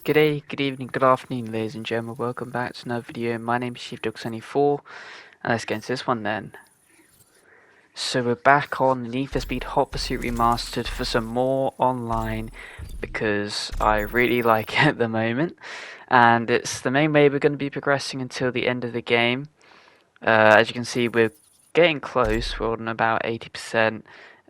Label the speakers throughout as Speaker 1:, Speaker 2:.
Speaker 1: Good day, good evening, good afternoon, ladies and gentlemen. Welcome back to another video. My name is Sheepdog74, and let's get into this one then. So we're back on Need for Speed Hot Pursuit Remastered for some more online because I really like it at the moment, and it's the main way we're going to be progressing until the end of the game. As you can see, we're getting close. We're on about 80%.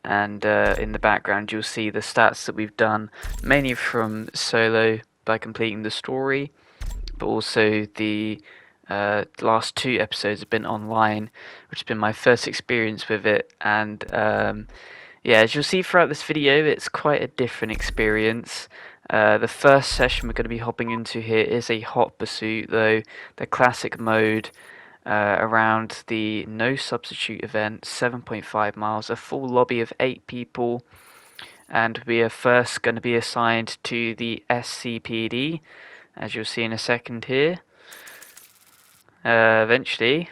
Speaker 1: And in the background you'll see the stats that we've done, mainly from solo by completing the story, but also the last two episodes have been online, which has been my first experience with it. And yeah, as you'll see throughout this video, it's quite a different experience. The first session we're going to be hopping into here is a hot pursuit, though the classic mode. Around the no substitute event, 7.5 miles, a full lobby of 8 people, and we are first going to be assigned to the SCPD, as you'll see in a second here. Eventually,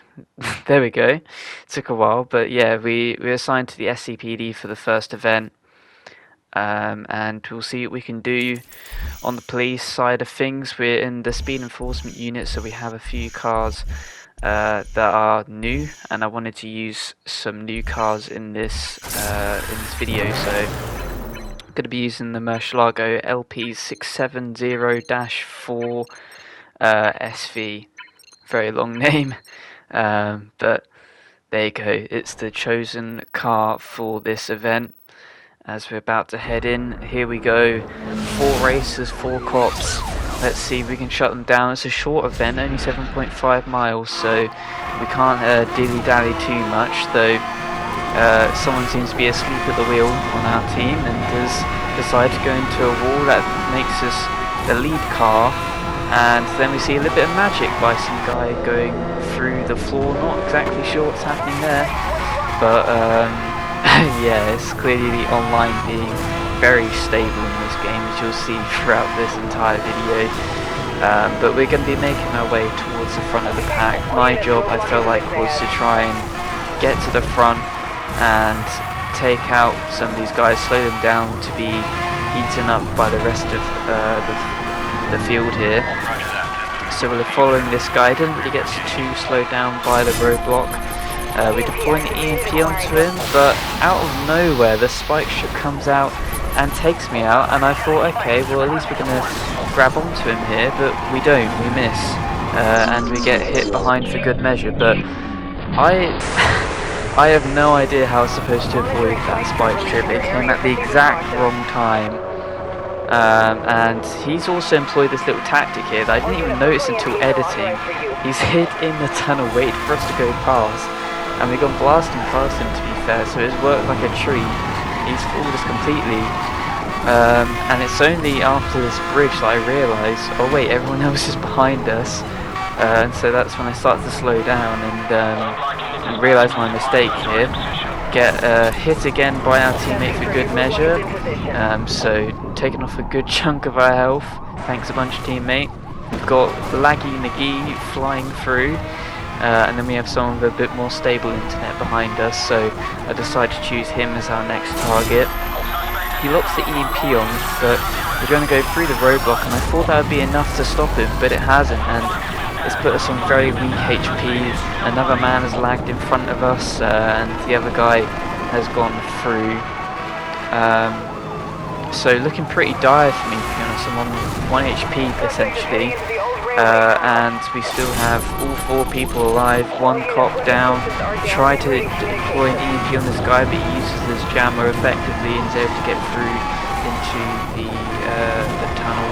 Speaker 1: there we go. It took a while, but yeah, we're assigned to the SCPD for the first event, and we'll see what we can do on the police side of things. We're in the speed enforcement unit, so we have a few cars that are new, and I wanted to use some new cars in this video. So I'm going to be using the Murcielago LP670-4 SV. Very long name, but there you go. It's the chosen car for this event. As we're about to head in, here we go. 4 racers, 4 cops. Let's see if we can shut them down. It's a short event, only 7.5 miles, so we can't dilly-dally too much, though someone seems to be asleep at the wheel on our team and has decided to go into a wall that makes us the lead car, and then we see a little bit of magic by some guy going through the floor. Not exactly sure what's happening there, but yeah, it's clearly the online being very stable in this game, as you'll see throughout this entire video. But we're going to be making our way towards the front of the pack. My job, I felt like, was to try and get to the front and take out some of these guys, slow them down to be eaten up by the rest of the field here. So we're following this guy. Didn't really get too slowed down by the roadblock. We deploy an EMP onto him, but out of nowhere the spike ship comes out and takes me out, and I thought, okay, well at least we're going to grab onto him here, but we don't, we miss, and we get hit behind for good measure. But I have no idea how I was supposed to avoid that spike strip. It came at the exact wrong time, and he's also employed this little tactic here that I didn't even notice until editing. He's hid in the tunnel waiting for us to go past, and we've gone blasting past him, to be fair, so it's worked like a treat. He's fooled us completely, and it's only after this bridge that I realise, oh wait, everyone else is behind us, and so that's when I start to slow down and realise my mistake here. Get hit again by our teammate for good measure, so taking off a good chunk of our health, thanks a bunch, teammate. We've got Laggy McGee flying through, and then we have someone with a bit more stable internet behind us, so I decided to choose him as our next target. He locks the EMP on, but we're going to go through the roadblock, and I thought that would be enough to stop him, but it hasn't, and it's put us on very weak HP. Another man has lagged in front of us, and the other guy has gone through. So looking pretty dire for me, to be honest. I'm on 1 HP essentially. And we still have all 4 people alive, 1 cop down. Try to deploy an EMP on this guy, but he uses this jammer effectively and is able to get through into the tunnel,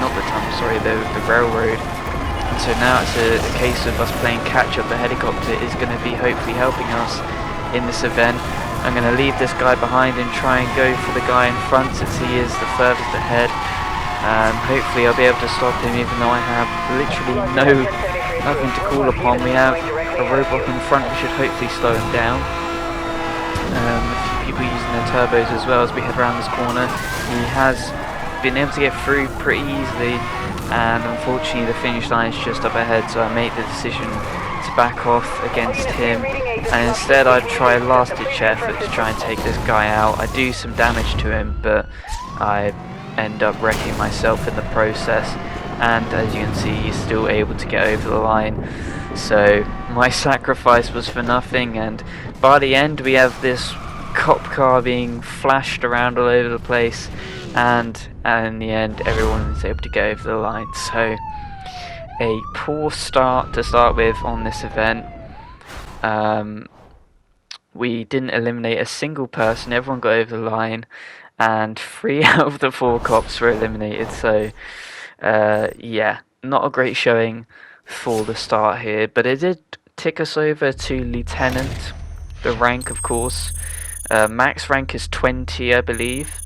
Speaker 1: not the tunnel, sorry, the railroad. And so now it's a case of us playing catch up. The helicopter is going to be hopefully helping us in this event. I'm going to leave this guy behind and try and go for the guy in front, since he is the furthest ahead. Hopefully I'll be able to stop him, even though I have literally nothing to call upon. We have a roadblock in front, which should hopefully slow him down. A few people using their turbos as well as we head around this corner. He has been able to get through pretty easily, and unfortunately the finish line is just up ahead, so I made the decision to back off against him, and instead I try a last ditch effort to try and take this guy out. I do some damage to him, but I end up wrecking myself in the process, and as you can see, he's still able to get over the line. So my sacrifice was for nothing, and by the end we have this cop car being flashed around all over the place, and in the end everyone is able to get over the line. So a poor start to start with on this event. We didn't eliminate a single person, everyone got over the line, and 3 out of the 4 cops were eliminated. So yeah, not a great showing for the start here, but it did tick us over to Lieutenant, the rank of course. Max rank is 20, I believe.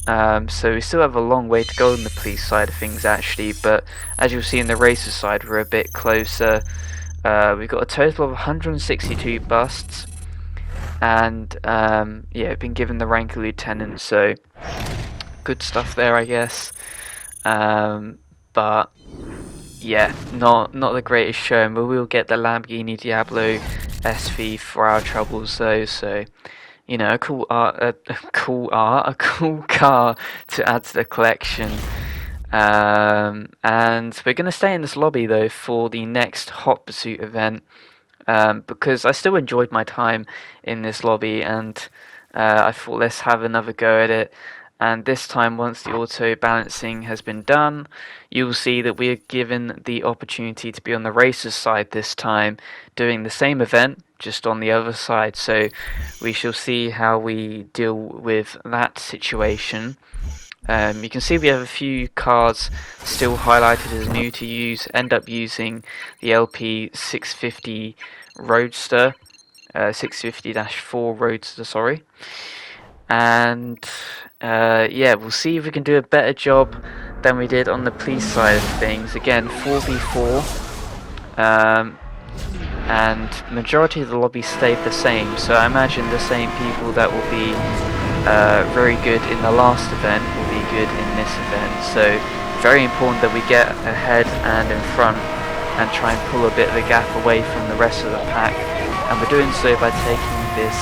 Speaker 1: So we still have a long way to go on the police side of things actually, but as you'll see in the racer side we're a bit closer. We've got a total of 162 busts, and yeah, been given the rank of lieutenant, so good stuff there I guess. But yeah, not the greatest showing, but we'll get the Lamborghini Diablo SV for our troubles though, so you know, a cool car to add to the collection. And we're going to stay in this lobby though for the next Hot Pursuit event, because I still enjoyed my time in this lobby, and I thought let's have another go at it. And this time, once the auto balancing has been done, you'll see that we are given the opportunity to be on the racers side this time, doing the same event, just on the other side. So we shall see how we deal with that situation. You can see we have a few cars still highlighted as new to use. End up using the LP 650 Roadster, 650-4 Roadster, sorry. And yeah, we'll see if we can do a better job than we did on the police side of things. Again, 4v4, and majority of the lobby stayed the same, so I imagine the same people that will be very good in the last event will be good in this event. So very important that we get ahead and in front and try and pull a bit of a gap away from the rest of the pack, and we're doing so by taking this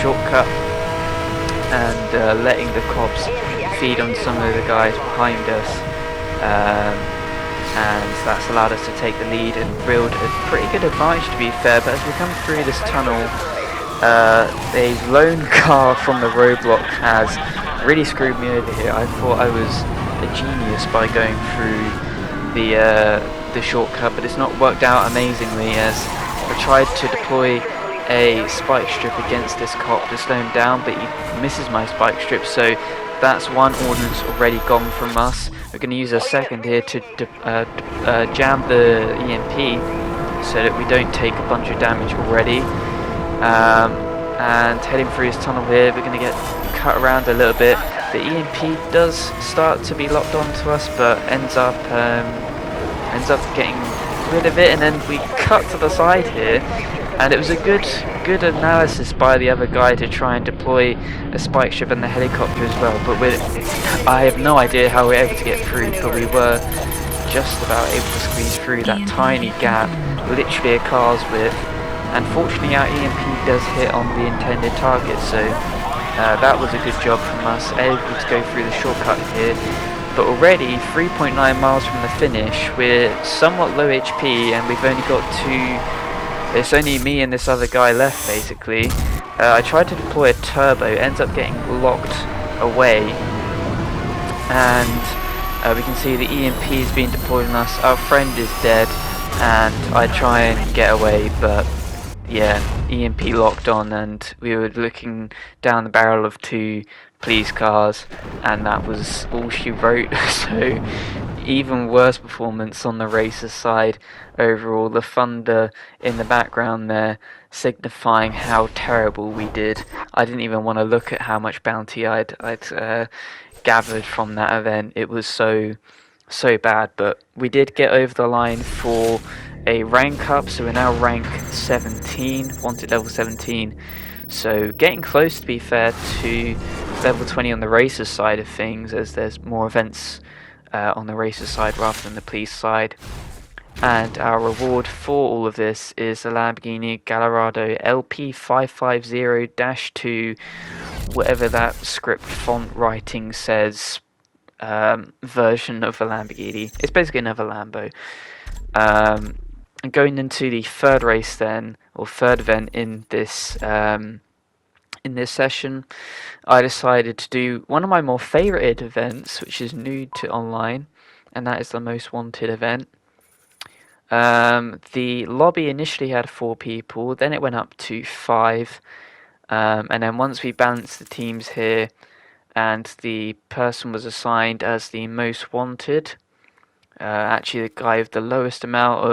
Speaker 1: shortcut and letting the cops feed on some of the guys behind us, and that's allowed us to take the lead and build a pretty good advantage to be fair. But as we come through this tunnel, a lone car from the roadblock has really screwed me over here. I thought I was a genius by going through the shortcut, but it's not worked out amazingly, as I tried to deploy a spike strip against this cop to slow him down, but he misses my spike strip, so that's one ordnance already gone from us. We're going to use a second here to jam the EMP so that we don't take a bunch of damage already. And heading through this tunnel here, we're going to get cut around a little bit. The EMP does start to be locked onto us, but ends up getting rid of it, and then we cut to the side here. And it was a good analysis by the other guy to try and deploy a spike strip and the helicopter as well. But I have no idea how we were able to get through, but we were just about able to squeeze through that tiny gap, literally a car's width. And fortunately our EMP does hit on the intended target, so that was a good job from us, able to go through the shortcut here. But already 3.9 miles from the finish, we're somewhat low HP, and we've only got it's only me and this other guy left basically. I tried to deploy a turbo, ends up getting locked away, and we can see the EMP is being deployed on us. Our friend is dead, and I try and get away, but yeah, EMP locked on, and we were looking down the barrel of 2 police cars, and that was all she wrote. So even worse performance on the racer side overall. The thunder in the background there signifying how terrible we did. I didn't even want to look at how much bounty I'd gathered from that event. It was so bad, but we did get over the line for a rank up, so we're now rank 17, wanted level 17, so getting close to be fair to level 20 on the racers side of things, as there's more events on the racers side rather than the police side. And our reward for all of this is the Lamborghini Gallardo LP550-2, whatever that script font writing says. version of a Lamborghini. It's basically another Lambo. And going into the third race then, or third event in this session, I decided to do one of my more favoured events, which is new to online, and that is the Most Wanted event. The lobby initially had 4 people, then it went up to 5, and then once we balanced the teams here, and the person was assigned as the Most Wanted, actually the guy with the lowest amount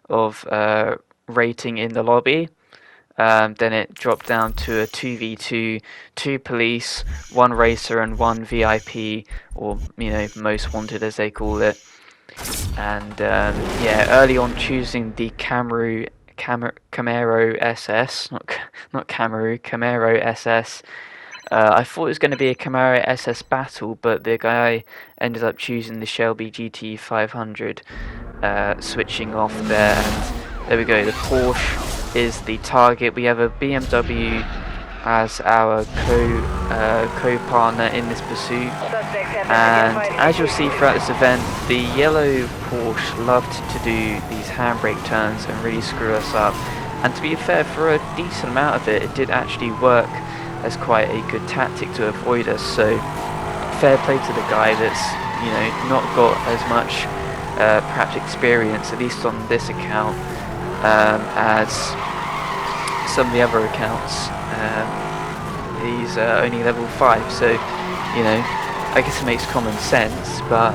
Speaker 1: of rating in the lobby. Then it dropped down to a 2v2, 2 police, 1 racer and 1 VIP, or Most Wanted as they call it. And yeah, early on choosing the Camaro SS, not Camaro SS. I thought it was going to be a Camaro SS battle, but the guy ended up choosing the Shelby GT 500, switching off there. And there we go, the Porsche is the target. We have a BMW as our co-partner in this pursuit. And as you'll see throughout this event, the yellow Porsche loved to do these handbrake turns and really screw us up. And to be fair, for a decent amount of it, it did actually work as quite a good tactic to avoid us. So fair play to the guy that's not got as much perhaps experience, at least on this account, as some of the other accounts. He's only level 5, so I guess it makes common sense, but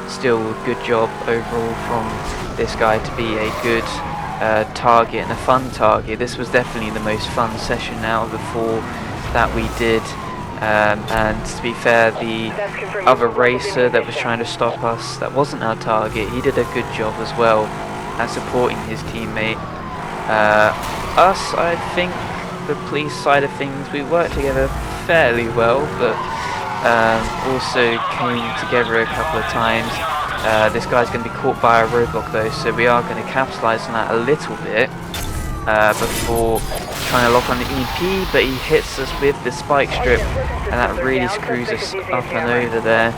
Speaker 1: still good job overall from this guy to be a good target and a fun target. This was definitely the most fun session out of the 4 that we did, and to be fair, the other racer that was trying to stop us, that wasn't our target, he did a good job as well at supporting his teammate. Us, I think, the police side of things, we worked together fairly well, but also came together a couple of times. This guy's going to be caught by a roadblock though, so we are going to capitalise on that a little bit before trying to lock on the EP, but he hits us with the spike strip, and that really screws us up and over there.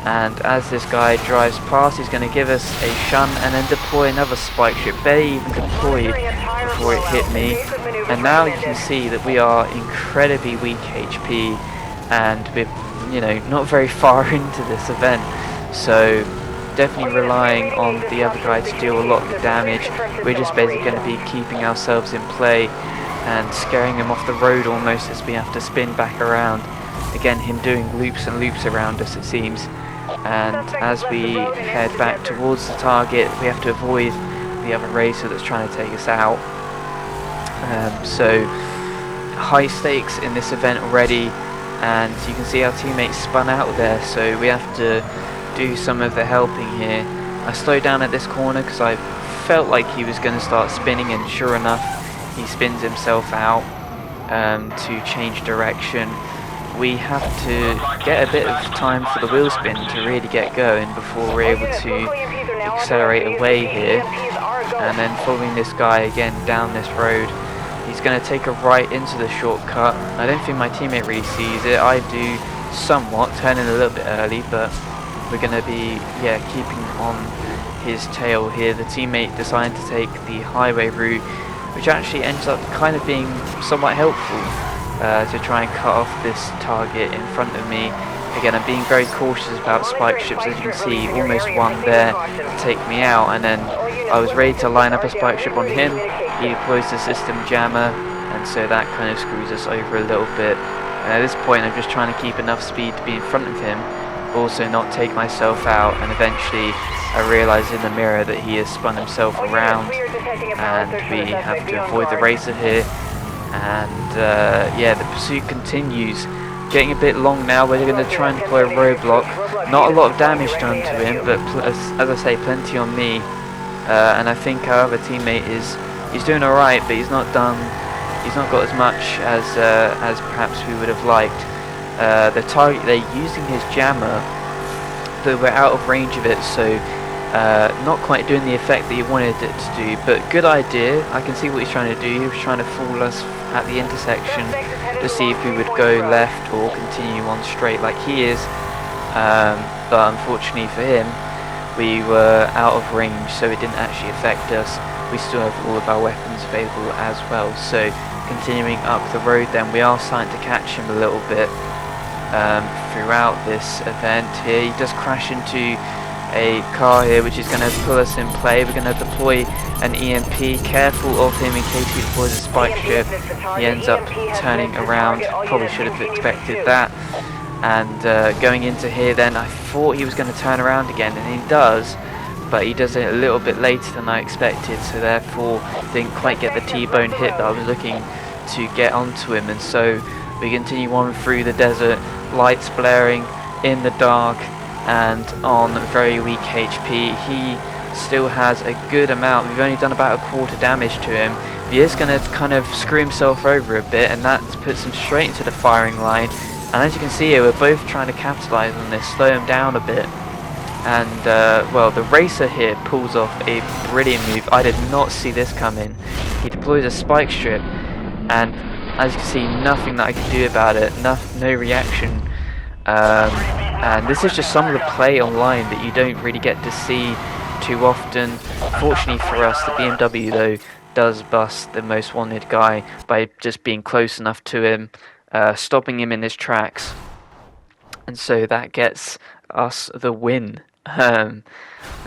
Speaker 1: And as this guy drives past, he's going to give us a shunt and then deploy another spike strip, barely even deployed before it hit me. And now you can see that we are incredibly weak HP, and we're not very far into this event, so definitely relying on the other guy to deal a lot of the damage. We're just basically going to be keeping ourselves in play and scaring him off the road almost as we have to spin back around. Again, him doing loops and loops around us, it seems. And as we head back towards the target, we have to avoid the other racer that's trying to take us out. So high stakes in this event already, and you can see our teammates spun out there, so we have to do some of the helping here. I slowed down at this corner because I felt like he was going to start spinning, and sure enough, he spins himself out to change direction. We have to get a bit of time for the wheel spin to really get going before we're able to accelerate away here. And then following this guy again down this road, he's going to take a right into the shortcut. I don't think my teammate really sees it. I do somewhat, turning a little bit early, but we're going to be keeping on his tail here. The teammate decided to take the highway route, which actually ends up kind of being somewhat helpful to try and cut off this target in front of me. Again, I'm being very cautious about spike strips, as you can see, almost one there to take me out, and then I was ready to line up a spike strip on him. He deploys the system jammer, and so that kind of screws us over a little bit. And at this point, I'm just trying to keep enough speed to be in front of him, but also not take myself out, and eventually I realise in the mirror that he has spun himself around, and we have to avoid the racer here. And the pursuit continues, getting a bit long now. We're going to try and deploy a roadblock. Not a lot of damage done to him, but as I say, plenty on me. And I think our other teammate he's doing alright, but he's not got as much as perhaps we would have liked. The target, they're using his jammer, but we're out of range of it, so not quite doing the effect that he wanted it to do, but good idea. I can see what he's trying to do. He was trying to fool us at the intersection to see if we would go left or continue on straight like he is. but unfortunately for him, we were out of range, so it didn't actually affect us. We still have all of our weapons available as well, so continuing up the road then, we are starting to catch him a little bit throughout this event here. He does crash into a car here, which is going to pull us in play. We're going to deploy an EMP. Careful of him in case he deploys a spike strip. He ends up turning around. Probably should have expected that. And going into here then, I thought he was going to turn around again, and he does, but he does it a little bit later than I expected, so therefore didn't quite get the T-bone hit that I was looking to get onto him. And so we continue on through the desert, lights blaring in the dark and on very weak HP. He still has a good amount. We've only done about a quarter damage to him. He is going to kind of screw himself over a bit, and that puts him straight into the firing line. And as you can see here, we're both trying to capitalize on this, slow him down a bit. And well, the racer here pulls off a brilliant move. I did not see this coming. He deploys a spike strip, and as you can see, nothing that I can do about it. No reaction. And this is just some of the play online that you don't really get to see too often. Fortunately for us, the BMW though does bust the most wanted guy by just being close enough to him, stopping him in his tracks, and so that gets us the win.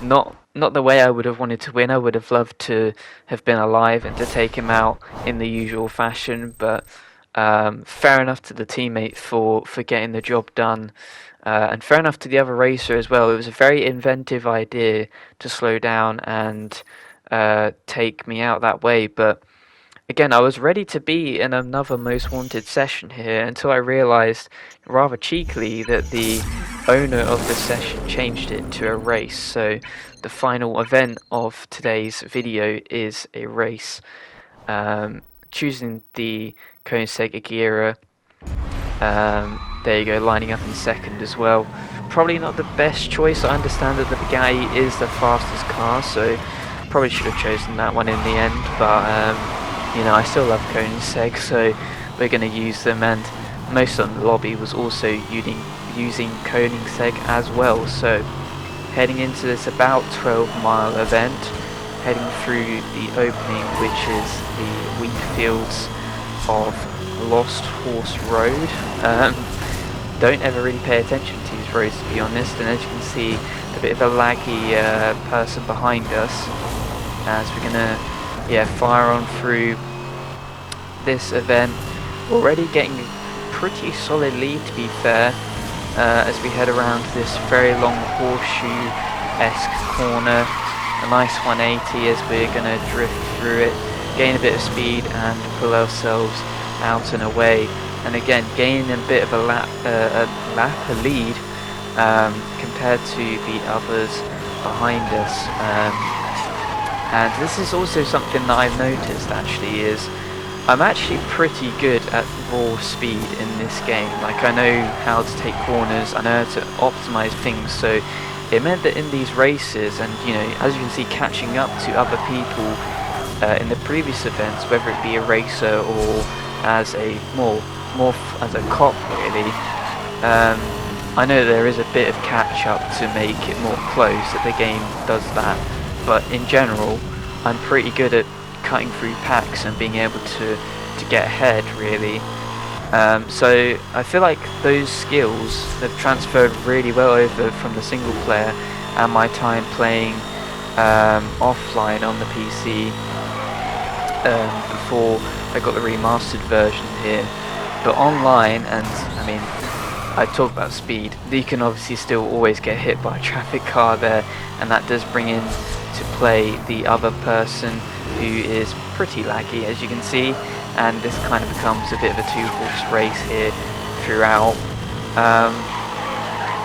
Speaker 1: Not the way I would have wanted to win. I would have loved to have been alive and to take him out in the usual fashion, but fair enough to the teammate for getting the job done, and fair enough to the other racer as well. It was a very inventive idea to slow down and take me out that way, but again, I was ready to be in another Most Wanted session here until I realised, rather cheekily, that the owner of the session changed it to a race. So the final event of today's video is a race. Choosing the Koenigsegg Agera. There you go, lining up in second as well. Probably not the best choice. I understand that the Bugatti is the fastest car, so probably should have chosen that one in the end, but you know, I still love Koenigsegg, so we're going to use them, and most of the lobby was also using Koenigsegg as well. So heading into this about 12-mile event, heading through the opening, which is the wheat fields of Lost Horse Road. Don't ever really pay attention to these roads, to be honest, and as you can see, a bit of a laggy person behind us, as we're going to fire on through this event. Already getting a pretty solid lead, to be fair, as we head around this very long horseshoe-esque corner. A nice 180 as we're going to drift through it, gain a bit of speed and pull ourselves out and away. And again, gaining a bit of a lead compared to the others behind us. And this is also something that I've noticed actually, is I'm actually pretty good at raw speed in this game. Like, I know how to take corners, I know how to optimize things, so it meant that in these races, and you know, as you can see, catching up to other people in the previous events, whether it be a racer or as a more as a cop really, I know there is a bit of catch up to make it more close, that the game does that. But in general, I'm pretty good at cutting through packs and being able to get ahead, really. So I feel like those skills have transferred really well over from the single player and my time playing offline on the PC before I got the remastered version here. But online, and I mean, I talk about speed, you can obviously still always get hit by a traffic car there, and that does bring in to play the other person, who is pretty laggy, as you can see, and this kind of becomes a bit of a two-horse race here throughout.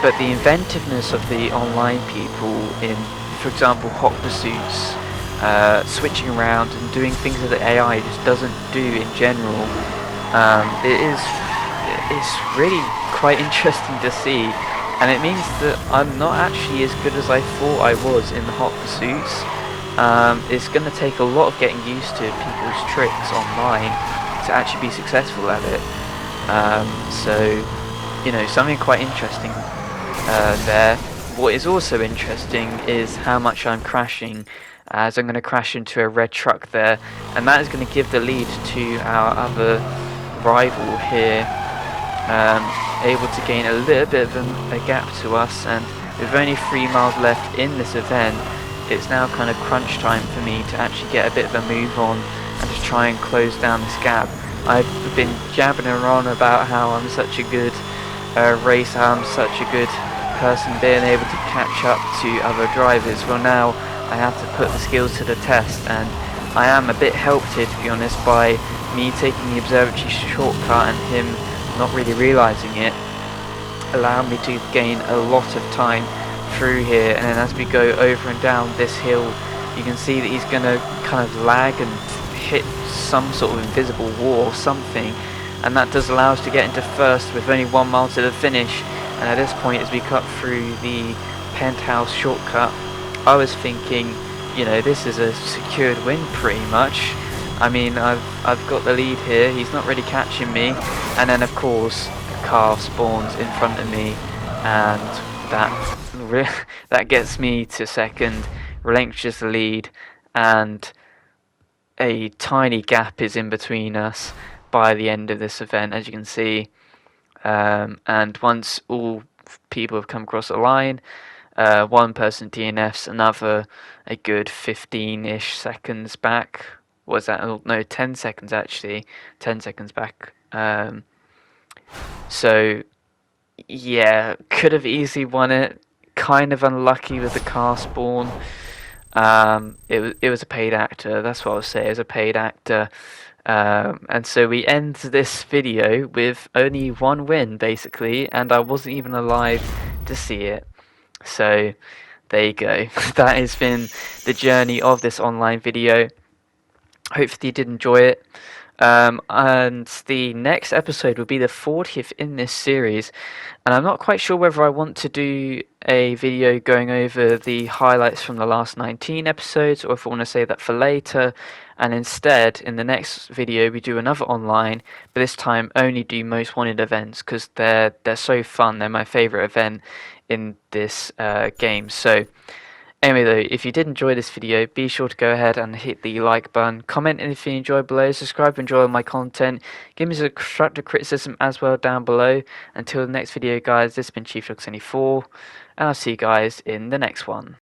Speaker 1: But the inventiveness of the online people in, for example, hot pursuits, switching around and doing things that the AI just doesn't do in general, it's really quite interesting to see, and it means that I'm not actually as good as I thought I was in the hot pursuits. It's going to take a lot of getting used to people's tricks online to actually be successful at it. So, you know, something quite interesting there. What is also interesting is how much I'm crashing, as I'm going to crash into a red truck there, and that is going to give the lead to our other rival here, able to gain a little bit of a gap to us. And with only 3 miles left in this event, it's now kind of crunch time for me to actually get a bit of a move on and just try and close down this gap. I've been jabbing around about how I'm such a good racer, I'm such a good person being able to catch up to other drivers. Well, now I have to put the skills to the test, and I am a bit helped here, to be honest, by me taking the observatory shortcut and him not really realising it, allowed me to gain a lot of time through here. And then as we go over and down this hill, you can see that he's going to kind of lag and hit some sort of invisible wall or something, and that does allow us to get into first with only 1 mile to the finish. And at this point, as we cut through the penthouse shortcut, I was thinking, you know, this is a secured win pretty much. I mean, I've got the lead here, he's not really catching me, and then of course a car spawns in front of me, and that gets me to second, relinquishes the lead, and a tiny gap is in between us by the end of this event, as you can see. And once all people have come across the line, one person DNFs, another a good 15-ish seconds back. Was that? Oh, no, 10 seconds actually. 10 seconds back. So, yeah, could have easily won it. Kind of unlucky with the car spawn. It was a paid actor. That's what I'll say. It was a paid actor. And so we end this video with only 1 win, basically, and I wasn't even alive to see it. So there you go. That has been the journey of this online video. Hopefully you did enjoy it. And the next episode will be the 40th in this series, and I'm not quite sure whether I want to do a video going over the highlights from the last 19 episodes, or if I want to save that for later, and instead in the next video we do another online, but this time only do most wanted events, because they're so fun. They're my favourite event in this game. So anyway though, if you did enjoy this video, be sure to go ahead and hit the like button, comment anything you enjoyed below, subscribe if you enjoy my content, give me some constructive criticism as well down below. Until the next video guys, this has been Chief Lux 74, and I'll see you guys in the next one.